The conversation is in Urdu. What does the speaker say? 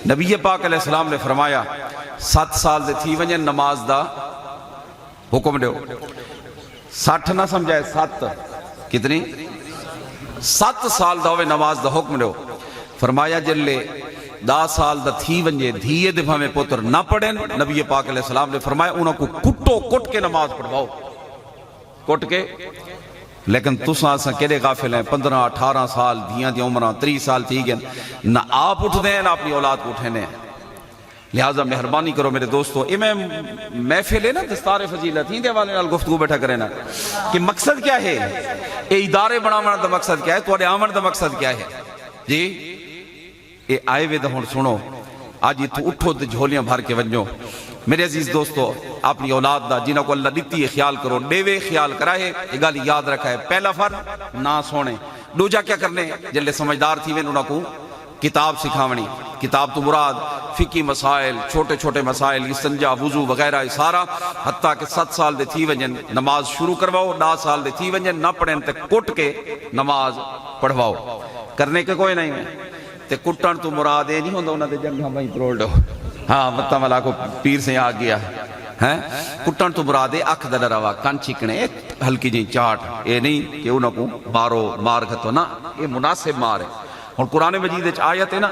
نبی پاک علیہ السلام نے فرمایا 7 سال دے تھی ونجن نماز دا حکم دیو. 60 نہ سمجھائے 7 کتنی 7 سال دا ہوئے نماز دا حکم دیو. فرمایا جلے 10 سال دا تھی ونجے دھیے دفعہ میں پتر نہ پڑھیں نبی پاک علیہ السلام نے فرمایا انہوں کو کٹو کٹ کے نماز پڑھواؤ کٹ کے. لیکن تساں سا کدے غافل ہیں 15 18 سال دھیاں دی عمرہ 30 سال تھی گئے نہ آپ اٹھ دیں نہ اپنی اولاد کو اٹھنے. لہٰذا مہربانی کرو میرے دوستو میں محفل ہے نا دستار فضیلت ہی دے والے نال گفتگو بیٹھا کرے نا کہ مقصد کیا ہے اے ادارے بناونا دا مقصد کیا ہے تو آمن دا مقصد کیا ہے جی اے آئے وے دا ہون سنو آج تو اٹھو تے جھولیاں بھر کے ونجو. میرے عزیز دوستو اپنی اولاد دا جنہوں کو اللہ دیتی ہے خیال کرو ڈیوے خیال کرائے یہ گل یاد رکھا ہے. پہلا فرض نہ سونے. دوجا کیا کرنے جلے سمجھدار تھی وین انہوں کو کتاب سکھاونی. کتاب تو مراد فقہی مسائل چھوٹے چھوٹے مسائل استنجا وضو وغیرہ سارا حتیٰ کہ 7 سال دے تھی ونجن نماز شروع کرواؤ 10 سال دے تھی ونجن نہ پڑھیں تے کٹ کے نماز پڑھواؤ. کرنے کے کوئی نہیں ہے تے کٹن تو مراد یہ نہیں ہوندہ انہوں نے جنگ ہم وہیں تروڑ دو. ہاں مطلع والا کو پیر سے آ گیا ہے کٹن تو مراد ہے اکھ دا ڈراوا کان چکنے ہلکی جی چاٹ یہ نہیں کہ انہوں کو مارو مار گھتو نا یہ مناسب مار ہے. اور قرآن مجید آیت ہے نا